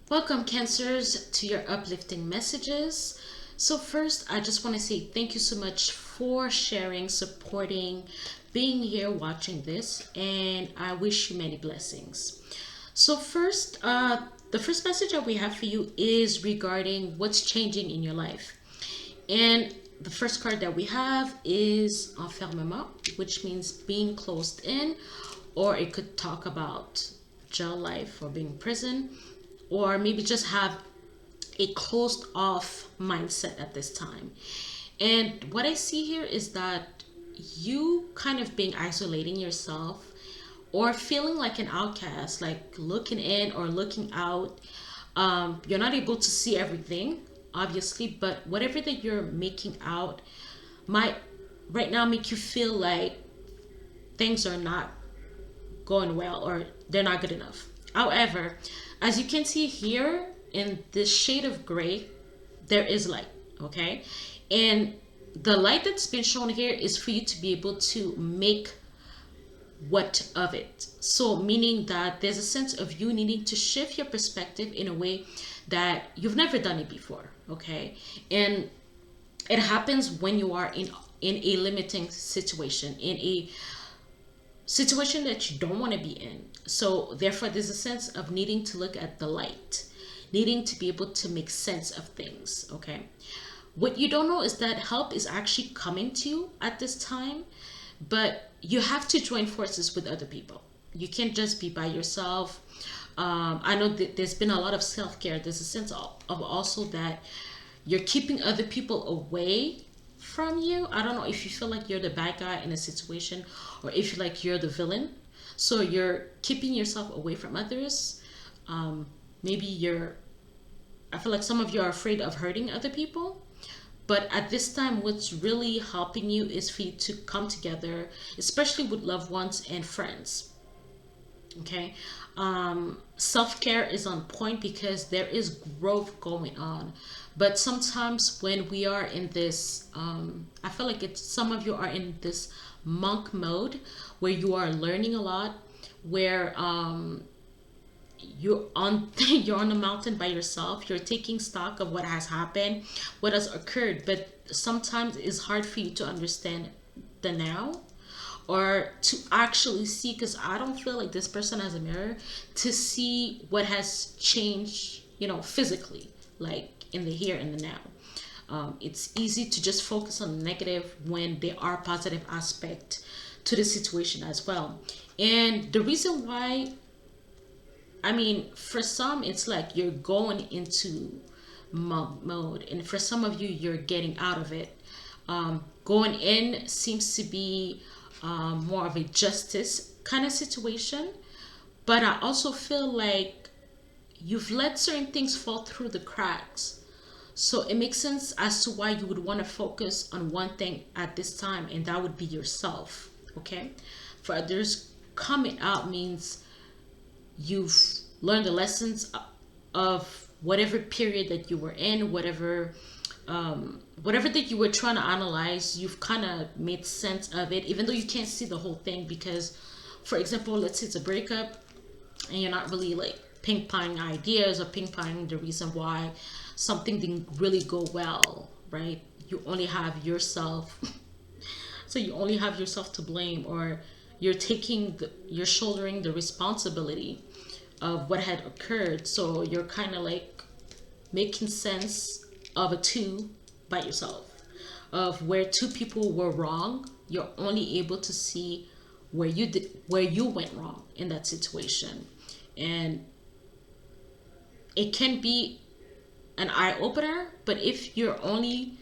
Welcome, Cancers, to your uplifting messages. So, first, I just want to say thank you so much for sharing, supporting, being here, watching this, and I wish you many blessings. So, the first message that we have for you is regarding what's changing in your life. And the first card that we have is enfermement, which means being closed in, or it could talk about jail life or being in prison, or maybe just have a closed off mindset at this time. And what I see here is that you kind of being isolating yourself or feeling like an outcast, like looking in or looking out. You're not able to see everything, obviously, but whatever that you're making out might right now make you feel like things are not going well or they're not good enough. However, as you can see here in this shade of gray, there is light, okay? And the light that's been shown here is for you to be able to make what of it. So, meaning that there's a sense of you needing to shift your perspective in a way that you've never done it before, okay? And it happens when you are in a limiting situation, in a situation that you don't want to be in. So therefore there's a sense of needing to look at the light, needing to be able to make sense of things, okay? What you don't know is that help is actually coming to you at this time, but you have to join forces with other people. You can't just be by yourself. I know that there's been a lot of self-care. There's a sense of also that you're keeping other people away from you. I don't know if you feel like you're the bad guy in a situation or if you feel like you're the villain. So you're keeping yourself away from others. Maybe I feel like some of you are afraid of hurting other people. But at this time, what's really helping you is for you to come together, especially with loved ones and friends. Okay. Self-care is on point because there is growth going on, but sometimes when we are in this I feel like it's some of you are in this monk mode where you are learning a lot, where you're on you're on the mountain by yourself, you're taking stock of what has happened, what has occurred, but sometimes it's hard for you to understand the now or to actually see, because I don't feel like this person has a mirror to see what has changed, physically, like in the here and the now. It's easy to just focus on the negative when there are positive aspect to the situation as well. And the reason why, I mean, for some, it's like you're going into monk mode, and for some of you, you're getting out of it. Going in seems to be more of a justice kind of situation, but I also feel like you've let certain things fall through the cracks. So it makes sense as to why you would want to focus on one thing at this time, and that would be yourself. Okay? For others, coming out means you've learned the lessons of whatever period that you were in, whatever that you were trying to analyze, you've kind of made sense of it, even though you can't see the whole thing. Because, for example, let's say it's a breakup, and you're not really like ping ponging ideas or ping ponging the reason why something didn't really go well, right? You only have yourself, so you only have yourself to blame, or you're shouldering the responsibility of what had occurred. So you're kind of like making sense of a two by yourself, of where two people were wrong. You're only able to see where you went wrong in that situation, and it can be an eye opener. But if you're only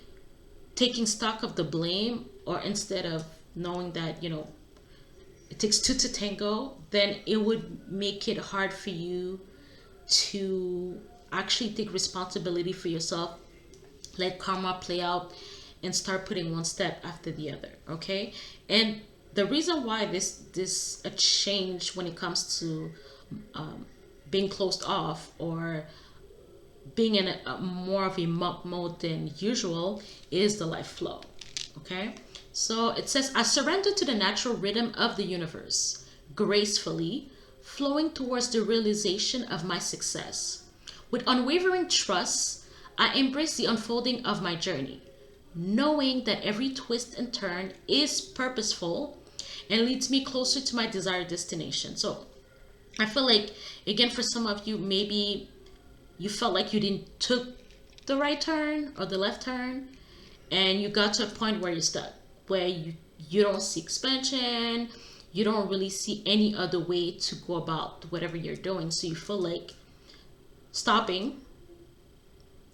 taking stock of the blame, or instead of knowing that it takes two to tango, then it would make it hard for you to actually take responsibility for yourself, let karma play out, and start putting one step after the other. Okay. And the reason why this a change when it comes to being closed off or being in a more of a monk mode than usual is the life flow. Okay. So it says, I surrender to the natural rhythm of the universe, gracefully flowing towards the realization of my success. With unwavering trust, I embrace the unfolding of my journey, knowing that every twist and turn is purposeful and leads me closer to my desired destination. So I feel like, again, for some of you, maybe you felt like you didn't took the right turn or the left turn, and you got to a point where you're stuck, where you don't see expansion, you don't really see any other way to go about whatever you're doing. So you feel like stopping,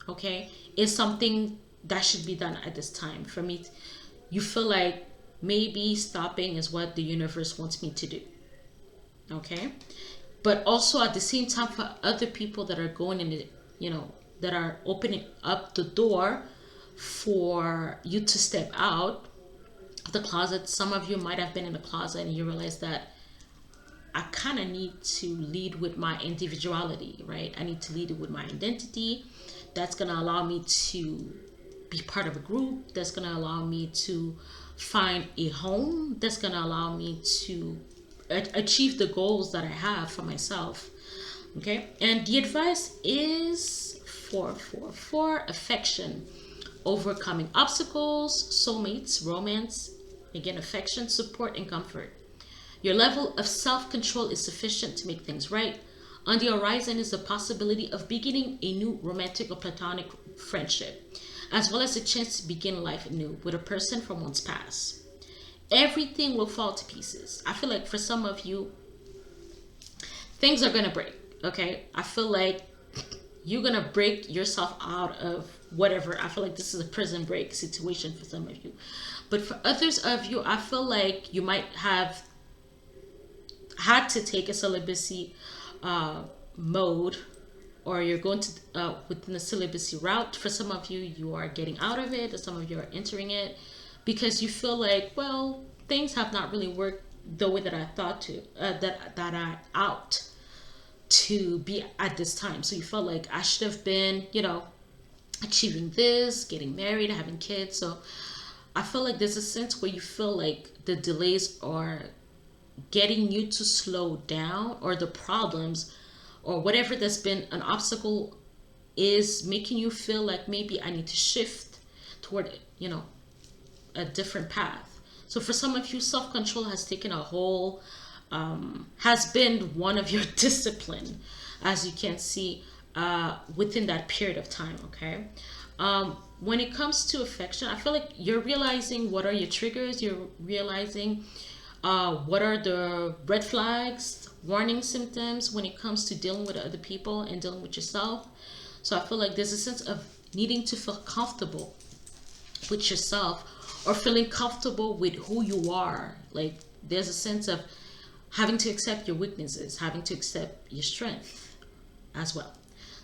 okay, is something that should be done at this time. For me, you feel like maybe stopping is what the universe wants me to do, okay? But also at the same time, for other people that are going in the, that are opening up the door for you to step out of the closet. Some of you might have been in the closet and you realize that I kind of need to lead with my individuality, right? I need to lead with my identity. That's going to allow me to be part of a group. That's going to allow me to find a home. That's going to allow me to achieve the goals that I have for myself. Okay. And the advice is 444, affection, overcoming obstacles, soulmates, romance, again, affection, support, and comfort. Your level of self-control is sufficient to make things right. On the horizon is the possibility of beginning a new romantic or platonic friendship, as well as a chance to begin life anew with a person from one's past. Everything will fall to pieces. I feel like for some of you, things are going to break, okay? I feel like you're going to break yourself out of whatever. I feel like this is a prison break situation for some of you. But for others of you, I feel like you might have had to take a celibacy mode, or you're going to within the celibacy route. For some of you, you are getting out of it, or some of you are entering it because you feel like, well, things have not really worked the way that I thought to, that I out to be at this time. So you felt like I should have been, achieving this, getting married, having kids. So I feel like there's a sense where you feel like the delays are getting you to slow down, or the problems or whatever that's been an obstacle is making you feel like maybe I need to shift toward, a different path. So for some of you, self-control has taken a whole, has been one of your discipline, as you can see, within that period of time, okay? When it comes to affection, I feel like you're realizing what are your triggers, you're realizing what are the red flags, warning symptoms when it comes to dealing with other people and dealing with yourself. So I feel like there's a sense of needing to feel comfortable with yourself, or feeling comfortable with who you are. Like there's a sense of having to accept your weaknesses, having to accept your strength as well.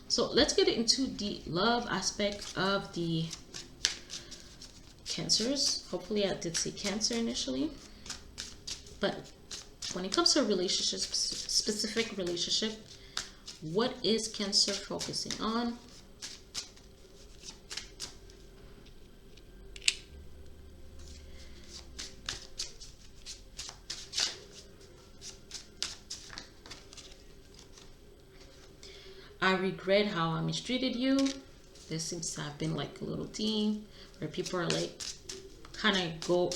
So let's get into the love aspect of the Cancers. Hopefully I did say Cancer initially. But when it comes to a relationship, specific relationship, what is Cancer focusing on? I regret how I mistreated you. There seems to have been like a little theme where people are like kind of go,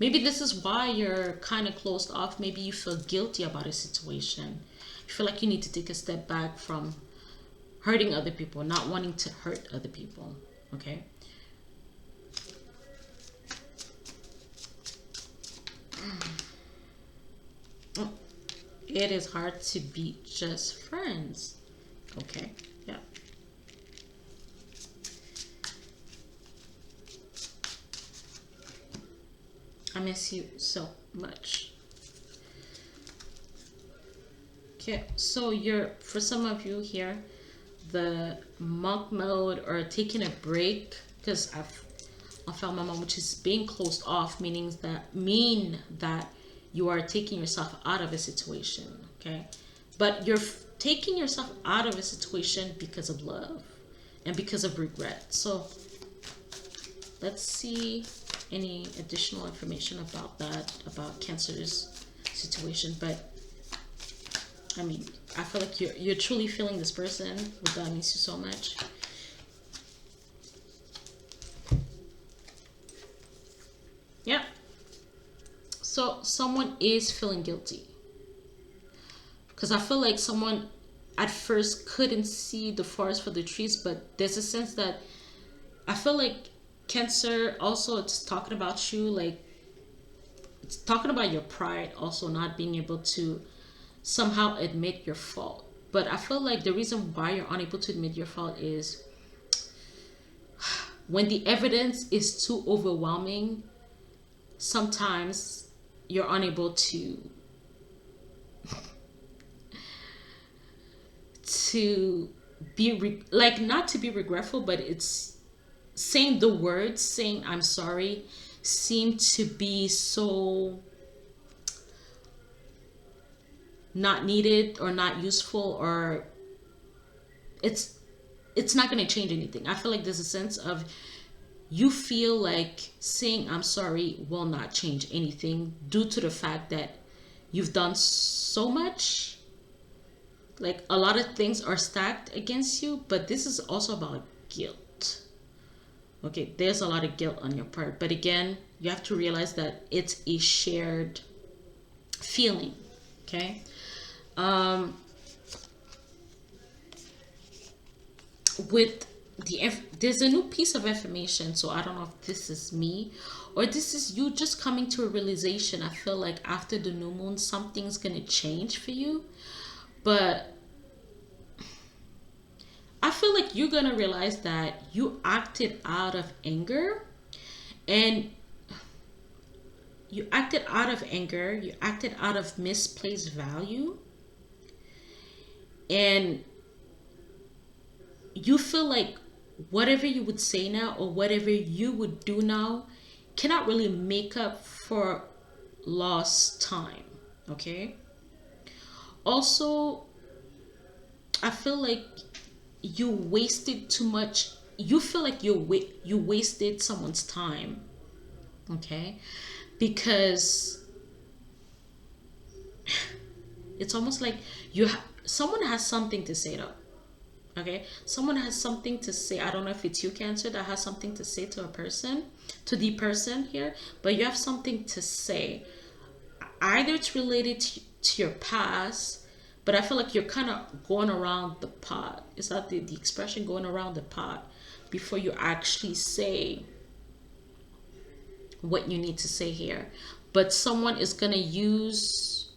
maybe this is why you're kind of closed off. Maybe you feel guilty about a situation. You feel like you need to take a step back from hurting other people, not wanting to hurt other people, okay? It is hard to be just friends. Okay, yeah. I miss you so much. Okay, so for some of you here, the monk mode or taking a break, because I found my mom, which is being closed off, mean that you are taking yourself out of a situation, okay? But you're taking yourself out of a situation because of love and because of regret. So let's see any additional information about that, about Cancer's situation. But I mean, I feel like you're truly feeling this person. That means you so much. Yeah. So someone is feeling guilty. Because I feel like someone at first couldn't see the forest for the trees, but there's a sense that I feel like Cancer also, it's talking about you, like it's talking about your pride, also not being able to somehow admit your fault. But I feel like the reason why you're unable to admit your fault is when the evidence is too overwhelming, sometimes you're unable to like not to be regretful, but it's saying the words, saying I'm sorry, seem to be so not needed or not useful, or it's it's not going to change anything. I feel like there's a sense of you feel like saying I'm sorry will not change anything due to the fact that you've done so much. Like a lot of things are stacked against you, but this is also about guilt. Okay, there's a lot of guilt on your part, but again, you have to realize that it's a shared feeling. Okay. um with there's a new piece of information, so I don't know if this is me or this is you just coming to a realization. I feel like after the new moon something's gonna change for you, but I feel like you're gonna realize that you acted out of anger, and you acted out of misplaced value, and you feel like whatever you would say now or whatever you would do now cannot really make up for lost time. Okay. Also, I feel like you wasted too much. You feel like you wasted someone's time. Okay. Because it's almost like someone has something to say though. Okay, someone has something to say. I don't know if it's you, Cancer, that has something to say to a person, to the person here, but you have something to say. Either it's related to your past, but I feel like you're kind of going around the pot. Is that the expression, going around the pot, before you actually say what you need to say here? But someone is going to use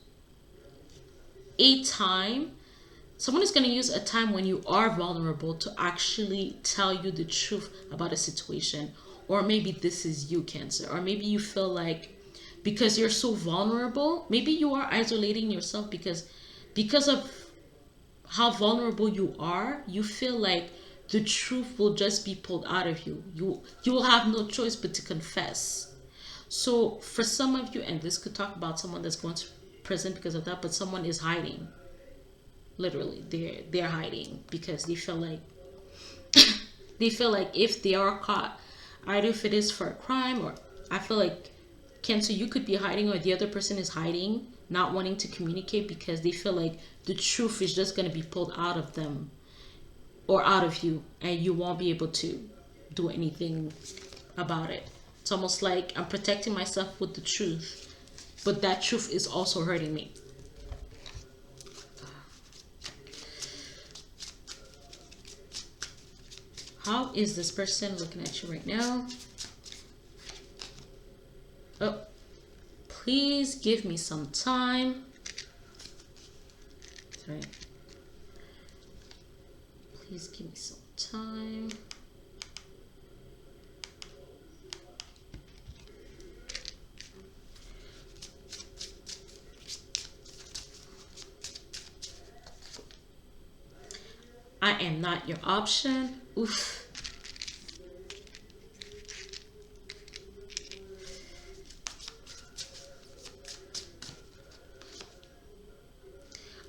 a time someone is going to use a time when you are vulnerable to actually tell you the truth about a situation. Or maybe this is you, Cancer, or maybe you feel like because you're so vulnerable, maybe you are isolating yourself because of how vulnerable you are. You feel like the truth will just be pulled out of you. You will have no choice but to confess. So for some of you, and this could talk about someone that's going to prison because of that, but someone is hiding. Literally, they're hiding because they feel like they feel like if they are caught, either if it is for a crime, or I feel like, Cancer, you could be hiding, or the other person is hiding, not wanting to communicate because they feel like the truth is just going to be pulled out of them or out of you, and you won't be able to do anything about it. It's almost like I'm protecting myself with the truth, but that truth is also hurting me. How is this person looking at you right now? Oh, please give me some time. Sorry. Please give me some time. I am not your option. Oof.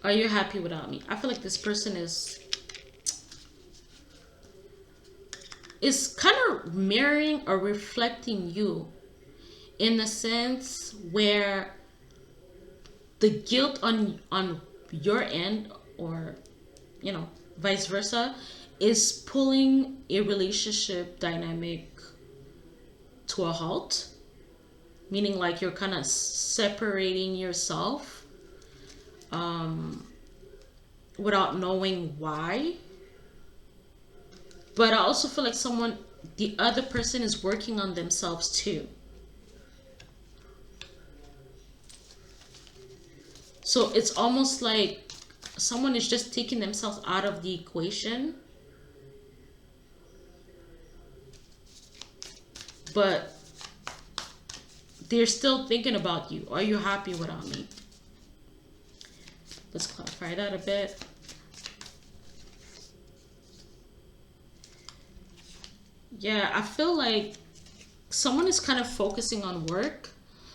Are you happy without me? I feel like this person is kind of mirroring or reflecting you, in a sense where the guilt on your end or, you know, vice versa, is pulling a relationship dynamic to a halt, meaning like you're kind of separating yourself without knowing why. But I also feel like the other person is working on themselves too. So it's almost like someone is just taking themselves out of the equation, but they're still thinking about you. Are you happy without me? Let's clarify that a bit. Yeah, I feel like someone is kind of focusing on work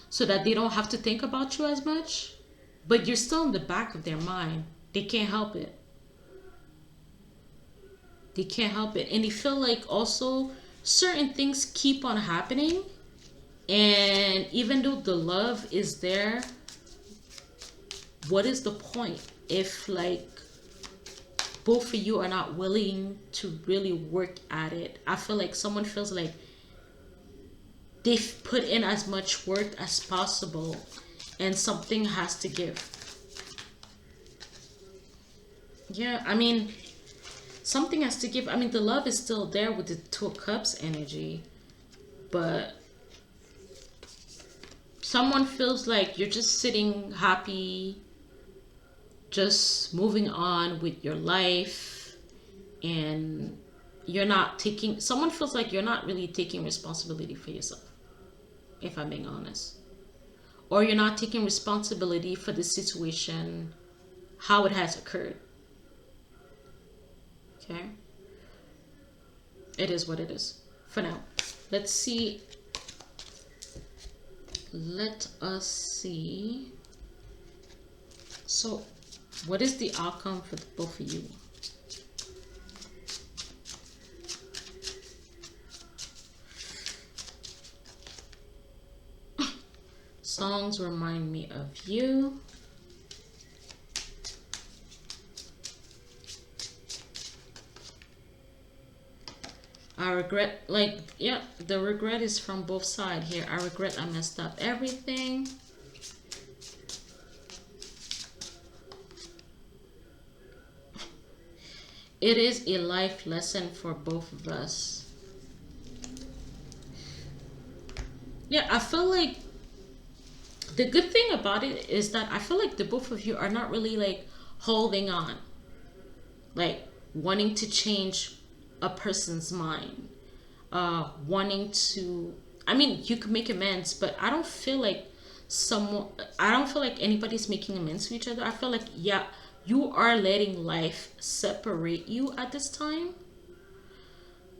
so that they don't have to think about you as much, but you're still in the back of their mind. They can't help it. They can't help it. And they feel like also certain things keep on happening. And even though the love is there, what is the point if like both of you are not willing to really work at it? I feel like someone feels like they've put in as much work as possible and something has to give. Yeah, I mean, something has to give. I mean, the love is still there with the Two of Cups energy, but someone feels like you're just sitting happy, just moving on with your life, and you're not taking, someone feels like you're not really taking responsibility for yourself, if I'm being honest. Or you're not taking responsibility for the situation, how it has occurred. Okay? It is what it is for now. Let's see. Let us see. So, what is the outcome for both of you? Songs remind me of you. I regret, like, yeah, the regret is from both sides here. I regret I messed up everything. It is a life lesson for both of us. Yeah, I feel like the good thing about it is that I feel like the both of you are not really like holding on, like wanting to change a person's mind, wanting to, I mean, you could make amends, but I don't feel like someone, I don't feel like anybody's making amends to each other. I feel like, yeah, you are letting life separate you at this time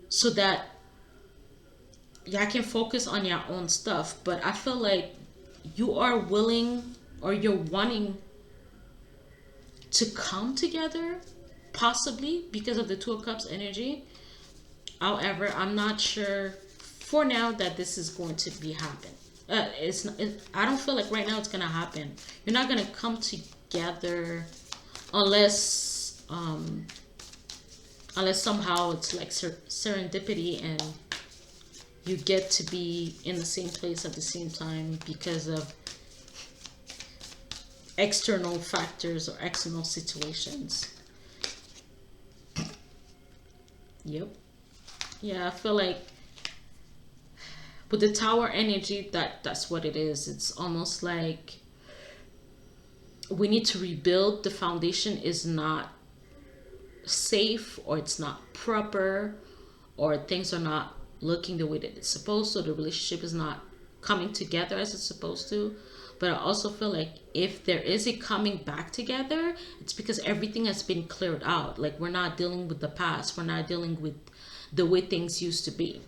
so that y'all can focus on your own stuff. But I feel like you are willing, or you're wanting to come together, possibly because of the Two of Cups energy. However, I'm not sure for now that this is going to be happen. It's not, I don't feel like right now it's gonna happen. You're not gonna come together unless unless somehow it's like serendipity and you get to be in the same place at the same time because of external factors or external situations. Yep. Yeah, I feel like with the Tower energy, that's what it is. It's almost like we need to rebuild. The foundation is not safe, or it's not proper, or things are not looking the way that it's supposed to. The relationship is not coming together as it's supposed to. But I also feel like if there is a coming back together, it's because everything has been cleared out. Like, we're not dealing with the past. We're not dealing with the way things used to be.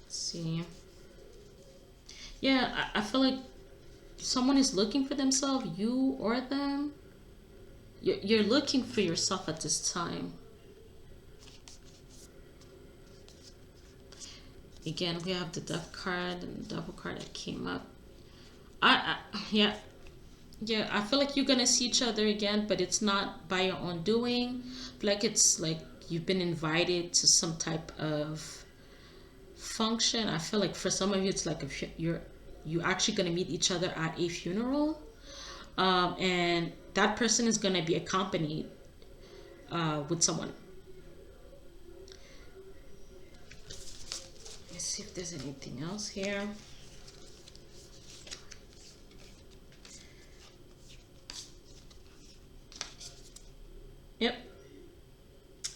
Let's see. Yeah, I feel like someone is looking for themselves, you or them. You're looking for yourself at this time. Again, we have the Death card and the Devil card that came up. Yeah, Yeah, I feel like you're gonna see each other again, but it's not by your own doing. Like it's like you've been invited to some type of function. I feel like for some of you, it's like if you're actually gonna meet each other at a funeral, and that person is gonna be accompanied with someone. Let's see if there's anything else here. Yep.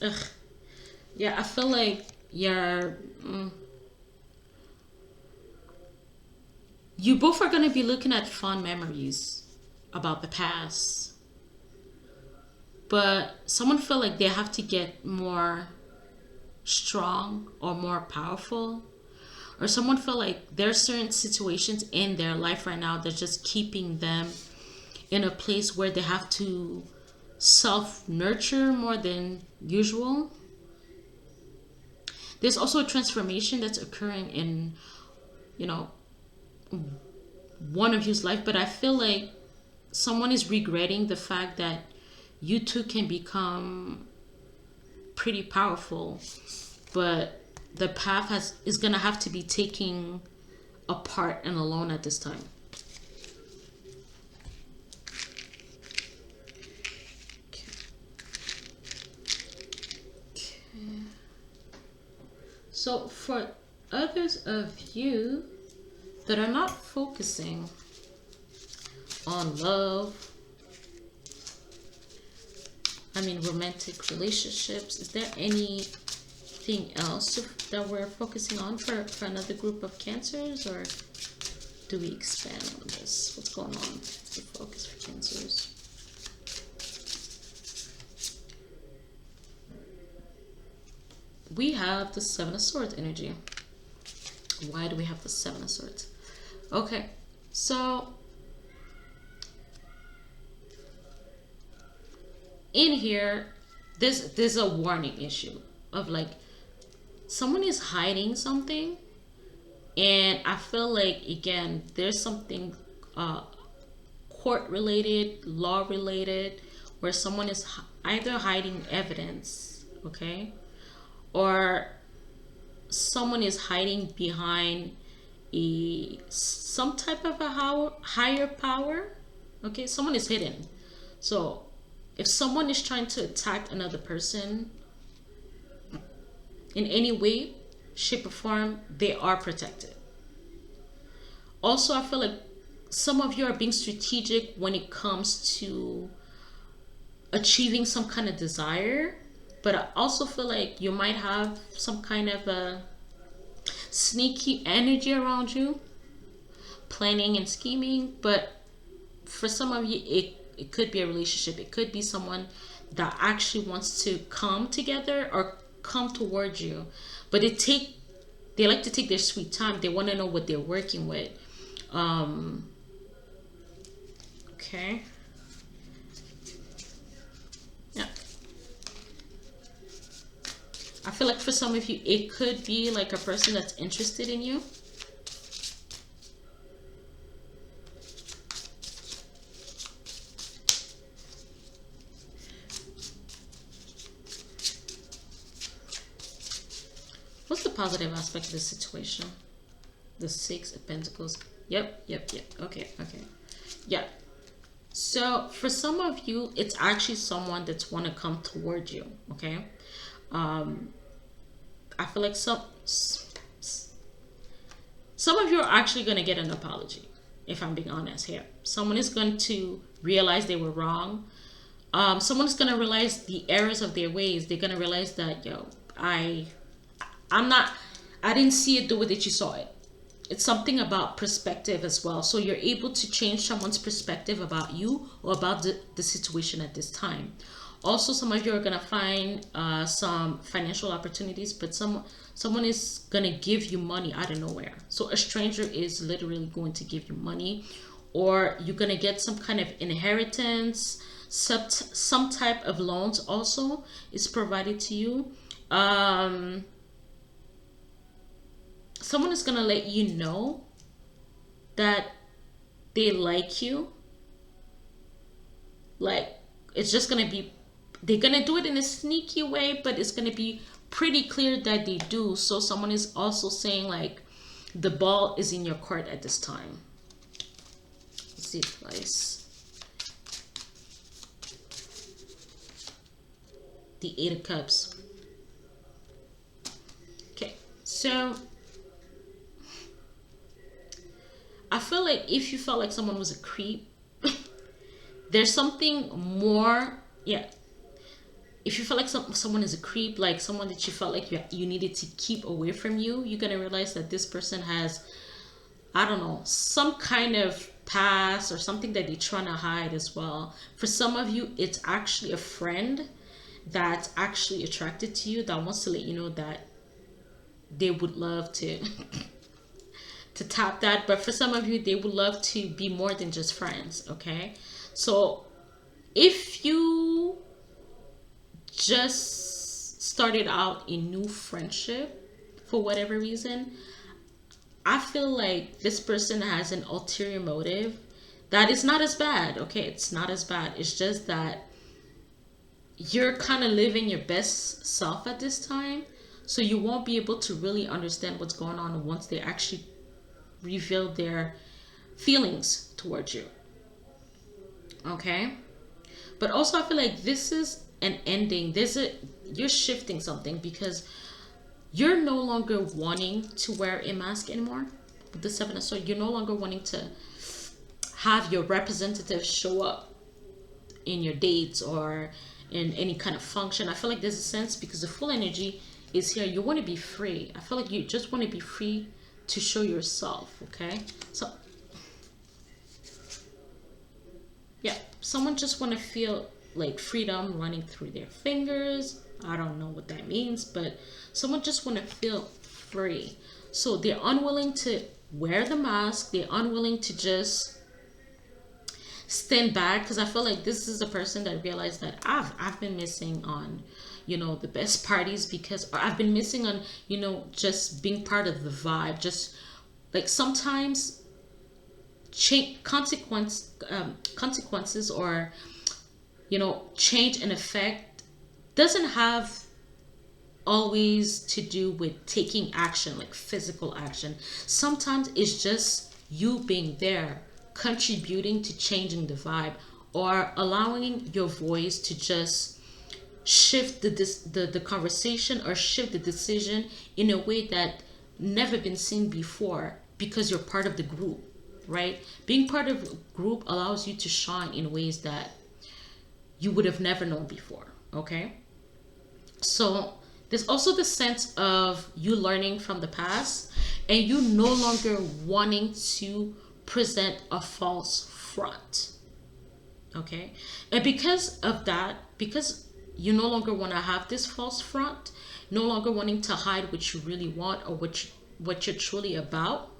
Ugh. Yeah, I feel like you're. You both are gonna be looking at fond memories about the past, but someone feel like they have to get more strong or more powerful, or someone feel like there's certain situations in their life right now that's just keeping them in a place where they have to self nurture more than usual. There's also a transformation that's occurring in, you know, one of you's life, but I feel like someone is regretting the fact that you two can become pretty powerful, but the path has is gonna have to be taking apart and alone at this time. Okay. So for others of you that are not focusing on love, I mean romantic relationships, is there anything else that we're focusing on for another group of cancers, or do we expand on this? What's going on with the focus for cancers? We have the Seven of Swords energy. Why do we have the Seven of Swords? Okay, so in here, there's a warning issue of like someone is hiding something, and I feel like again there's something uh, court related, law related, where someone is either hiding evidence, okay, or someone is hiding behind a some type of a higher power. Okay, someone is hidden. So if someone is trying to attack another person in any way, shape, or form, they are protected. Also, I feel like some of you are being strategic when it comes to achieving some kind of desire, but I also feel like you might have some kind of a sneaky energy around you, planning and scheming. But for some of you, it could be a relationship, it could be someone that actually wants to come together or come towards you, but they like to take their sweet time. They want to know what they're working with. um okay. Yeah, I feel like for some of you it could be like a person that's interested in you. What's the positive aspect of this situation? The Six of Pentacles. Yep, yep, yep. Okay, okay. Yeah. So for some of you, it's actually someone that's want to come toward you. Okay. Um, I feel like some of you are actually going to get an apology. If I'm being honest here, someone is going to realize they were wrong. Someone's going to realize the errors of their ways. They're going to realize that I'm not. I didn't see it the way that you saw it. It's something about perspective as well. So you're able to change someone's perspective about you or about the situation at this time. Also, some of you are gonna find some financial opportunities, but someone is gonna give you money out of nowhere. So a stranger is literally going to give you money, or you're gonna get some kind of inheritance. Some type of loans also is provided to you. Um, Someone is gonna let you know that they like you, Like, it's just gonna be, they're gonna do it in a sneaky way, but it's gonna be pretty clear that they do. So someone is also saying like the ball is in your court at this time. Let's see twice. The Eight of Cups. Okay, so I feel like if you felt like someone was a creep, there's something more. Yeah, if you feel like someone is a creep, like someone that you felt like you needed to keep away from you, you're gonna realize that this person has, I don't know, some kind of past or something that they're trying to hide as well. For some of you, it's actually a friend that's actually attracted to you, that wants to let you know that they would love to to tap that. But for some of you, they would love to be more than just friends. Okay, so if you just started out a new friendship for whatever reason, I feel like this person has an ulterior motive that is not as bad. Okay, it's not as bad. It's just that you're kind of living your best self at this time. So you won't be able to really understand what's going on once they actually reveal their feelings towards you. Okay? But also I feel like this is an ending. You're shifting something because you're no longer wanting to wear a mask anymore. With the Seven of Swords, you're no longer wanting to have your representative show up in your dates or in any kind of function. I feel like there's a sense, because the full energy is here, you want to be free. I feel like you just want to be free to show yourself. Okay, so yeah, someone just want to feel like freedom running through their fingers. I don't know what that means, but someone just want to feel free. So they're unwilling to wear the mask. They're unwilling to just stand back, because I feel like this is a person that realized that I've been missing on, the best parties, because, or I've been missing on, just being part of the vibe. Just like sometimes consequences, or change and effect doesn't have always to do with taking action, like physical action. Sometimes it's just you being there, contributing to changing the vibe, or allowing your voice to just shift the conversation, or shift the decision in a way that never been seen before, because you're part of the group, right? Being part of a group allows you to shine in ways that you would have never known before. Okay, so there's also the sense of you learning from the past, and you no longer wanting to present a false front. Okay, and because of that, because you no longer want to have this false front, no longer wanting to hide what you really want, or what you're truly about,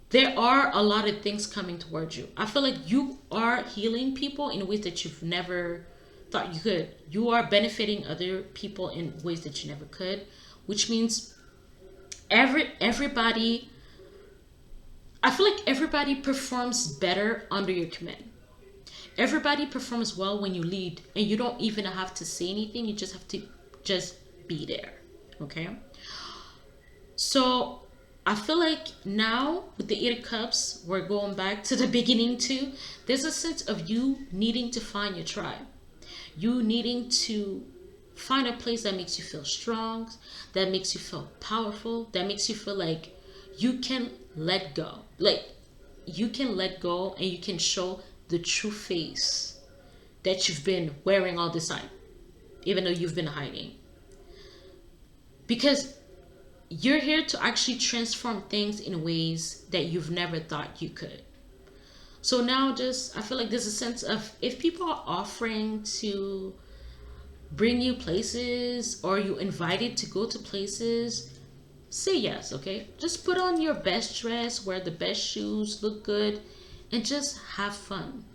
there are a lot of things coming towards you. I feel like you are healing people in ways that you've never thought you could. You are benefiting other people in ways that you never could, which means everybody, I feel like everybody performs better under your command. Everybody performs well when you lead, and you don't even have to say anything. You just have to just be there. Okay, so I feel like now with the Eight of Cups, we're going back to the beginning too. There's a sense of you needing to find your tribe. You needing to find a place that makes you feel strong, that makes you feel powerful, that makes you feel like you can let go. Like you can let go, and you can show the true face that you've been wearing all this time, even though you've been hiding. Because you're here to actually transform things in ways that you've never thought you could. So now I feel like there's a sense of, if people are offering to bring you places, or you invited to go to places, say yes. Okay, just put on your best dress, wear the best shoes, look good, and just have fun.